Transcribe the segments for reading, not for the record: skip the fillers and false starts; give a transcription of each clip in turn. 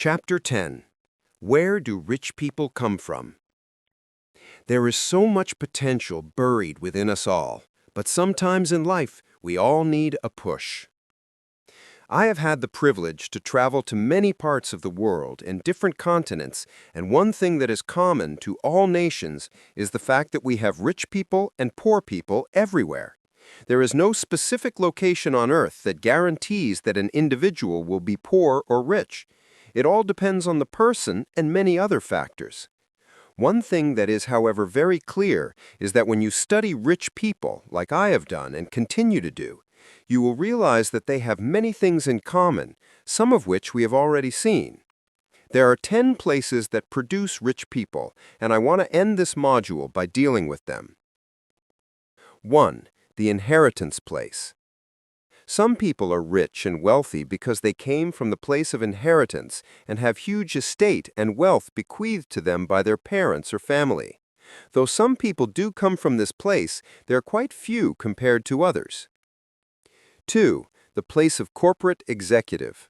Chapter 10. Where do rich people come from? There is so much potential buried within us all, but sometimes in life, we all need a push. I have had the privilege to travel to many parts of the world and different continents, and one thing that is common to all nations is the fact that we have rich people and poor people everywhere. There is no specific location on Earth that guarantees that an individual will be poor or rich. It all depends on the person and many other factors. One thing that is, however, very clear is that when you study rich people, like I have done and continue to do, you will realize that they have many things in common, some of which we have already seen. There are 10 places that produce rich people, and I want to end this module by dealing with them. 1. The inheritance place. Some people are rich and wealthy because they came from the place of inheritance and have huge estate and wealth bequeathed to them by their parents or family. Though some people do come from this place, they are quite few compared to others. 2. The place of corporate executive.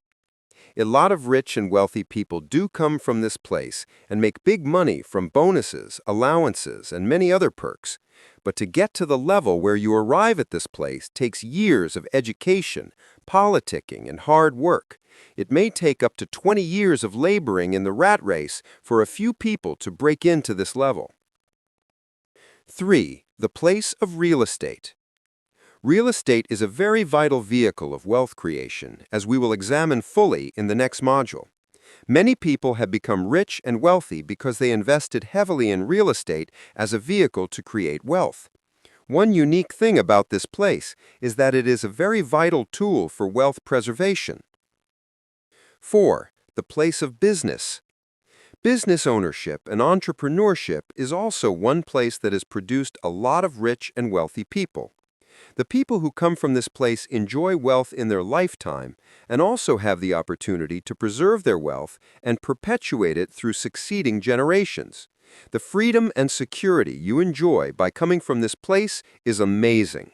A lot of rich and wealthy people do come from this place and make big money from bonuses, allowances, and many other perks. But to get to the level where you arrive at this place takes years of education, politicking, and hard work. It may take up to 20 years of laboring in the rat race for a few people to break into this level. 3. The place of real estate. Real estate is a very vital vehicle of wealth creation, as we will examine fully in the next module. Many people have become rich and wealthy because they invested heavily in real estate as a vehicle to create wealth. One unique thing about this place is that it is a very vital tool for wealth preservation. 4. The place of business. Business ownership and entrepreneurship is also one place that has produced a lot of rich and wealthy people. The people who come from this place enjoy wealth in their lifetime and also have the opportunity to preserve their wealth and perpetuate it through succeeding generations. The freedom and security you enjoy by coming from this place is amazing.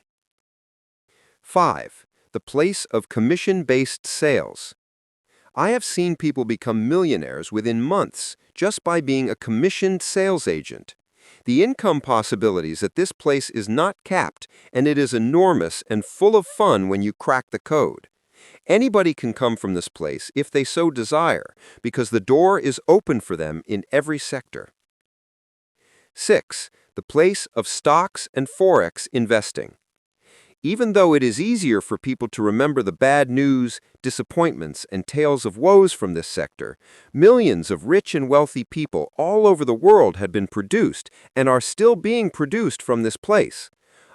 5. The place of commission-based sales. I have seen people become millionaires within months just by being a commissioned sales agent. The income possibilities at this place is not capped, and it is enormous and full of fun when you crack the code. Anybody can come from this place if they so desire, because the door is open for them in every sector. 6. The place of stocks and forex investing. Even though it is easier for people to remember the bad news, disappointments, and tales of woes from this sector, millions of rich and wealthy people all over the world had been produced and are still being produced from this place.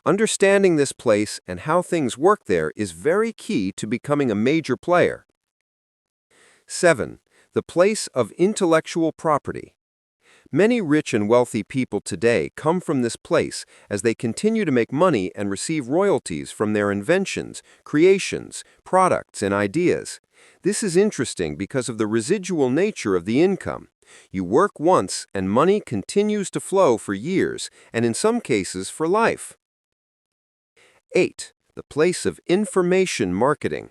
Understanding this place and how things work there is very key to becoming a major player. 7. The place of intellectual property. Many rich and wealthy people today come from this place as they continue to make money and receive royalties from their inventions, creations, products, and ideas. This is interesting because of the residual nature of the income. You work once and money continues to flow for years, and in some cases for life. 8. The place of information marketing.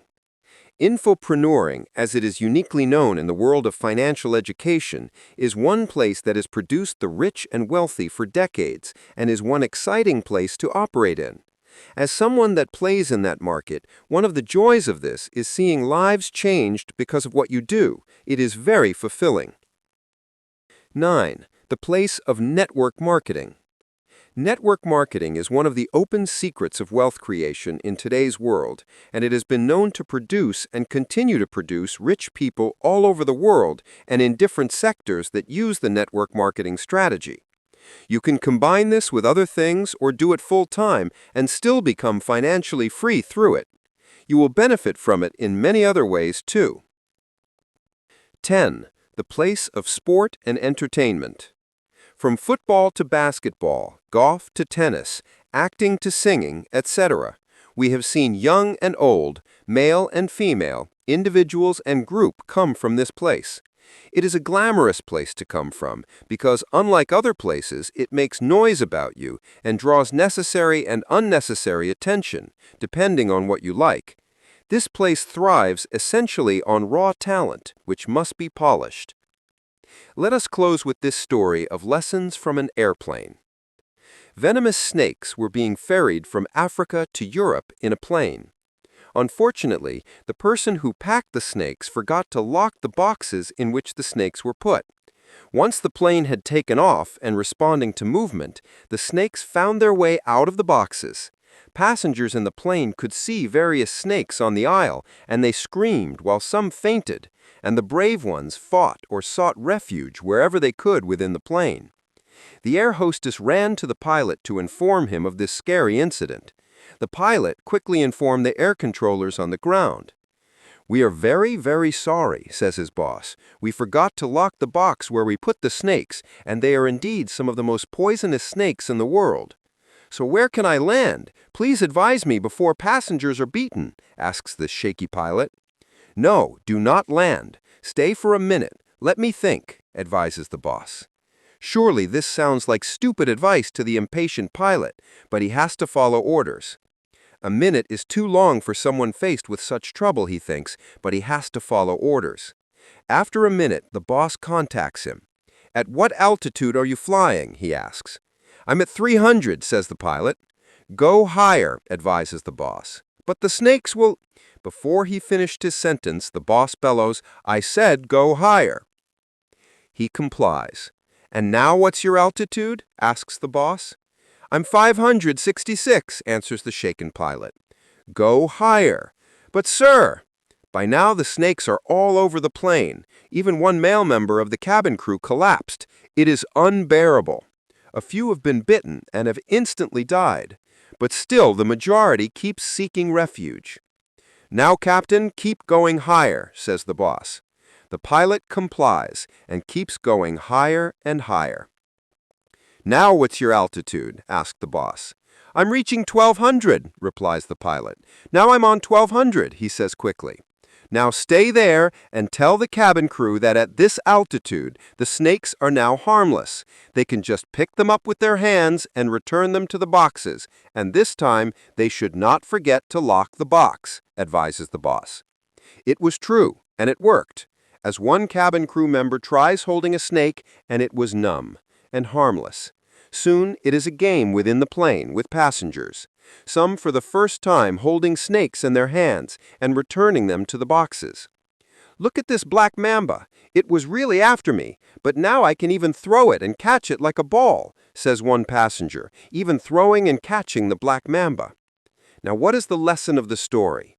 Infopreneuring, as it is uniquely known in the world of financial education, is one place that has produced the rich and wealthy for decades and is one exciting place to operate in. As someone that plays in that market, one of the joys of this is seeing lives changed because of what you do. It is very fulfilling. 9. The place of network marketing. Network marketing is one of the open secrets of wealth creation in today's world, and it has been known to produce and continue to produce rich people all over the world and in different sectors that use the network marketing strategy. You can combine this with other things or do it full-time and still become financially free through it. You will benefit from it in many other ways too. 10. The place of sport and entertainment. From football to basketball, golf to tennis, acting to singing, etc., we have seen young and old, male and female, individuals and group come from this place. It is a glamorous place to come from because, unlike other places, it makes noise about you and draws necessary and unnecessary attention, depending on what you like. This place thrives essentially on raw talent, which must be polished. Let us close with this story of lessons from an airplane. Venomous snakes were being ferried from Africa to Europe in a plane. Unfortunately, the person who packed the snakes forgot to lock the boxes in which the snakes were put. Once the plane had taken off and responding to movement, the snakes found their way out of the boxes. Passengers in the plane could see various snakes on the aisle, and they screamed while some fainted, and the brave ones fought or sought refuge wherever they could within the plane. The air hostess ran to the pilot to inform him of this scary incident. The pilot quickly informed the air controllers on the ground. "We are very, very sorry," says his boss. "We forgot to lock the box where we put the snakes, and they are indeed some of the most poisonous snakes in the world." "So where can I land? Please advise me before passengers are beaten," asks the shaky pilot. "No, do not land. Stay for a minute. Let me think," advises the boss. Surely this sounds like stupid advice to the impatient pilot, but he has to follow orders. A minute is too long for someone faced with such trouble, he thinks, but he has to follow orders. After a minute, the boss contacts him. "At what altitude are you flying?" he asks. "I'm at 300, says the pilot. "Go higher," advises the boss. "But the snakes will—" Before he finished his sentence, the boss bellows, "I said go higher." He complies. "And now what's your altitude?" asks the boss. "I'm 566, answers the shaken pilot. "Go higher." "But sir—" By now the snakes are all over the plane. Even one male member of the cabin crew collapsed. It is unbearable. A few have been bitten and have instantly died. But still the majority keeps seeking refuge. "Now, Captain, keep going higher," says the boss. The pilot complies and keeps going higher and higher. "Now what's your altitude?" asked the boss. "I'm reaching 1200, replies the pilot. "Now I'm on 1200, he says quickly. "Now stay there and tell the cabin crew that at this altitude, the snakes are now harmless. They can just pick them up with their hands and return them to the boxes, and this time they should not forget to lock the box," advises the boss. It was true, and it worked. As one cabin crew member tries holding a snake, and it was numb and harmless. Soon it is a game within the plane with passengers, some for the first time holding snakes in their hands and returning them to the boxes. "Look at this black mamba. It was really after me, but now I can even throw it and catch it like a ball," says one passenger, even throwing and catching the black mamba. Now, what is the lesson of the story?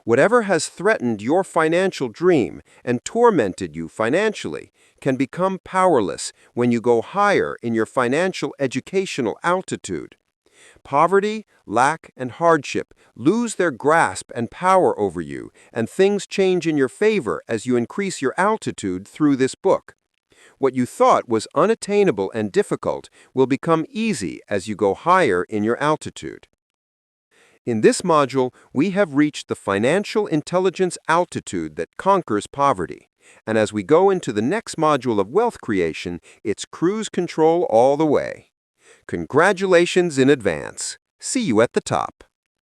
Whatever has threatened your financial dream and tormented you financially can become powerless when you go higher in your financial educational altitude. Poverty, lack, and hardship lose their grasp and power over you, and things change in your favor as you increase your altitude through this book. What you thought was unattainable and difficult will become easy as you go higher in your altitude. In this module, we have reached the financial intelligence altitude that conquers poverty. And as we go into the next module of wealth creation, it's cruise control all the way. Congratulations in advance. See you at the top.